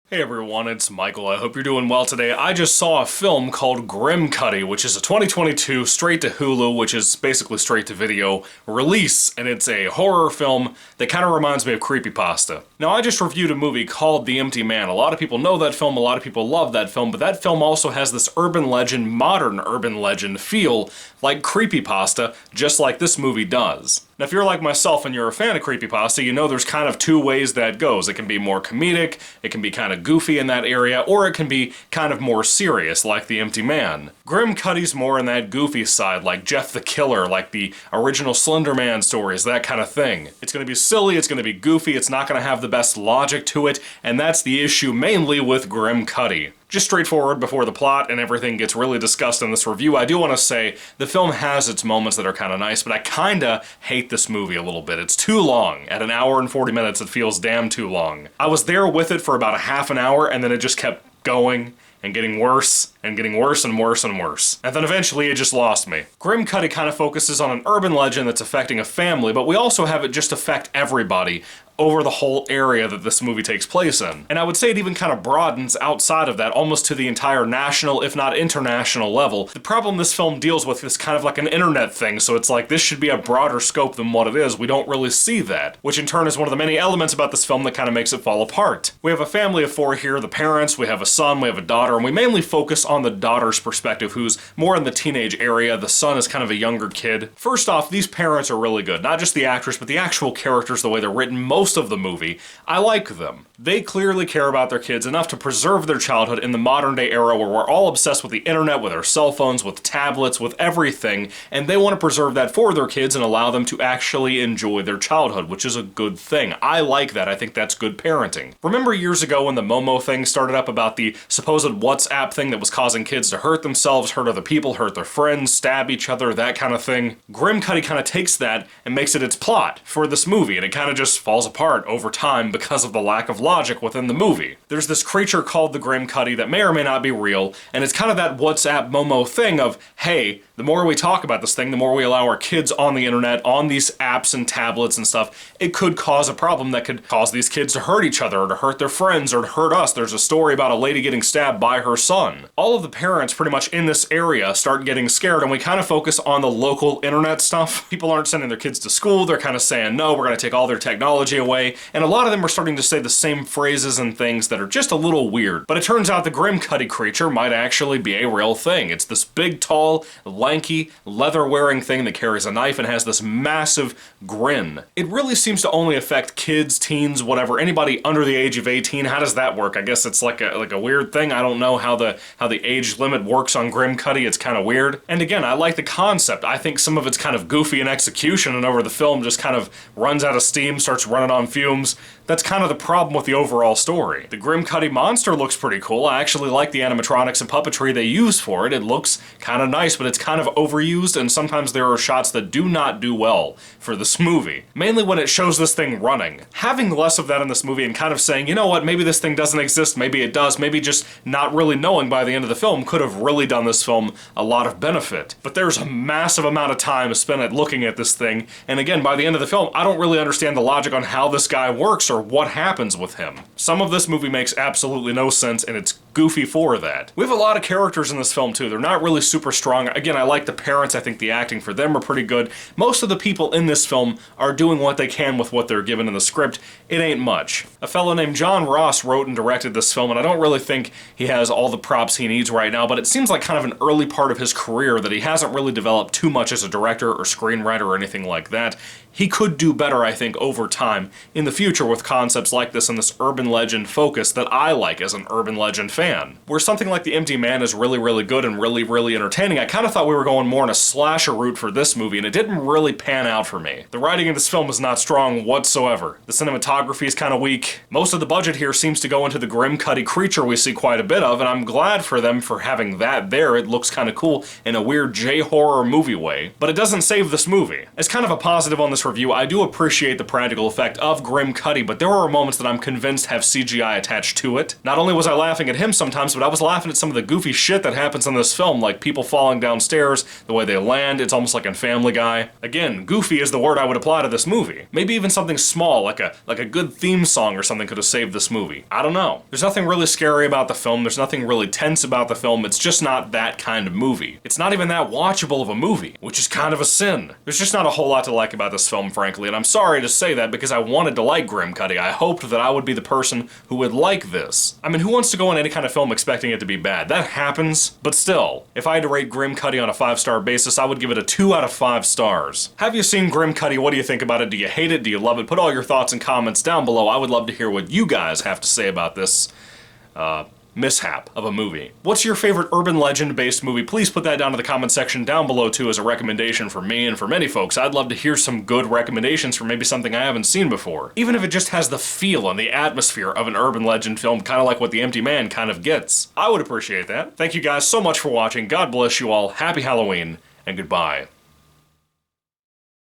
Hey everyone, it's Michael. I hope you're doing well today. I just saw a film called Grimcutty, which is a 2022 straight to Hulu, which is basically straight to video release, and it's a horror film that kind of reminds me of Creepypasta. Now, I just reviewed a movie called The Empty Man. A lot of people know that film, a lot of people love that film, but that film also has this urban legend, modern urban legend feel like Creepypasta, just like this movie does. Now, if you're like myself and you're a fan of Creepypasta, you know there's kind of two ways that goes. It can be more comedic, it can be kind of goofy in that area, or it can be kind of more serious, like The Empty Man. Grimcutty's more in that goofy side, like Jeff the Killer, like the original Slender Man stories, that kind of thing. It's gonna be silly, it's gonna be goofy, it's not gonna have the best logic to it, and that's the issue mainly with Grimcutty. Just straightforward before the plot and everything gets really discussed in this review, I do want to say the film has its moments that are kind of nice, but I kinda hate this movie a little bit. It's too long. At an hour and 40 minutes, it feels damn too long. I was there with it for about a half an hour, and then it just kept going and getting worse and getting worse and worse and worse. And then eventually it just lost me. Grimcutty kind of focuses on an urban legend that's affecting a family, but we also have it just affect everybody over the whole area that this movie takes place in. And I would say it even kind of broadens outside of that, almost to the entire national, if not international level. The problem this film deals with is kind of like an internet thing, so it's like this should be a broader scope than what it is. We don't really see that, which in turn is one of the many elements about this film that kind of makes it fall apart. We have a family of four here, the parents, we have a son, we have a daughter, and we mainly focus on the daughter's perspective, who's more in the teenage area. The son is kind of a younger kid. First off, these parents are really good. Not just the actors, but the actual characters, the way they're written. Most of the movie, I like them. They clearly care about their kids enough to preserve their childhood in the modern day era where we're all obsessed with the internet, with our cell phones, with tablets, with everything, and they want to preserve that for their kids and allow them to actually enjoy their childhood, which is a good thing. I like that. I think that's good parenting. Remember years ago when the Momo thing started up about the supposed WhatsApp thing that was causing kids to hurt themselves, hurt other people, hurt their friends, stab each other, that kind of thing? Grimcutty kind of takes that and makes it its plot for this movie, and it kind of just falls apart over time because of the lack of logic within the movie. There's this creature called the Grimcutty that may or may not be real, and it's kind of that WhatsApp Momo thing of, hey, the more we talk about this thing, the more we allow our kids on the internet, on these apps and tablets and stuff, it could cause a problem that could cause these kids to hurt each other, or to hurt their friends, or to hurt us. There's a story about a lady getting stabbed by her son. All of the parents pretty much in this area start getting scared, and we kind of focus on the local internet stuff. People aren't sending their kids to school, they're kind of saying, no, we're going to take all their technology away, and a lot of them are starting to say the same phrases and things that are just a little weird. But it turns out the Grimcutty creature might actually be a real thing. It's this big, tall, lanky, leather-wearing thing that carries a knife and has this massive grin. It really seems to only affect kids, teens, whatever, anybody under the age of 18. How does that work? I guess it's like a weird thing. I don't know how the age limit works on Grimcutty. It's kind of weird. And again, I like the concept. I think some of it's kind of goofy in execution, and over the film just kind of runs out of steam, starts running on fumes. That's kind of the problem with the overall story. The Grimcutty monster looks pretty cool. I actually like the animatronics and puppetry they use for it. It looks kind of nice, but it's kind of overused, and sometimes there are shots that do not do well for this movie. Mainly when it shows this thing running. Having less of that in this movie and kind of saying, you know what, maybe this thing doesn't exist, maybe it does, maybe just not really knowing by the end of the film could have really done this film a lot of benefit. But there's a massive amount of time spent at looking at this thing, and again, by the end of the film, I don't really understand the logic on how this guy works or what happens with him. Some of this movie makes absolutely no sense, and it's goofy for that. We have a lot of characters in this film too. They're not really super strong. Again, I like the parents. I think the acting for them are pretty good. Most of the people in this film are doing what they can with what they're given in the script. It ain't much. A fellow named John Ross wrote and directed this film, and I don't really think he has all the props he needs right now, but it seems like kind of an early part of his career that he hasn't really developed too much as a director or screenwriter or anything like that. He could do better, I think, over time in the future with concepts like this and this urban legend focus that I like as an urban legend fan. Where something like The Empty Man is really, really good and really, really entertaining, I kind of thought we were going more in a slasher route for this movie, and it didn't really pan out for me. The writing in this film is not strong whatsoever. The cinematography is kind of weak. Most of the budget here seems to go into the Grimcutty creature we see quite a bit of, and I'm glad for them for having that there. It looks kind of cool in a weird J-horror movie way, but it doesn't save this movie. As kind of a positive on this review, I do appreciate the practical effect of Grimcutty, but there are moments that I'm convinced have CGI attached to it. Not only was I laughing at him themes sometimes, but I was laughing at some of the goofy shit that happens in this film, like people falling downstairs, the way they land, it's almost like in Family Guy. Again, goofy is the word I would apply to this movie. Maybe even something small, like a good theme song or something could have saved this movie. I don't know. There's nothing really scary about the film, there's nothing really tense about the film, it's just not that kind of movie. It's not even that watchable of a movie, which is kind of a sin. There's just not a whole lot to like about this film, frankly, and I'm sorry to say that because I wanted to like Grimcutty. I hoped that I would be the person who would like this. I mean, who wants to go in any kind of film expecting it to be bad? That happens, but still, if I had to rate Grimcutty on a 5-star basis, I would give it a 2 out of 5 stars. Have you seen Grimcutty? What do you think about it? Do you hate it? Do you love it? Put all your thoughts and comments down below. I would love to hear what you guys have to say about this, mishap of a movie. What's your favorite urban legend-based movie? Please put that down in the comment section down below too as a recommendation for me and for many folks. I'd love to hear some good recommendations for maybe something I haven't seen before. Even if it just has the feel and the atmosphere of an urban legend film, kind of like what The Empty Man kind of gets. I would appreciate that. Thank you guys so much for watching. God bless you all. Happy Halloween, and goodbye.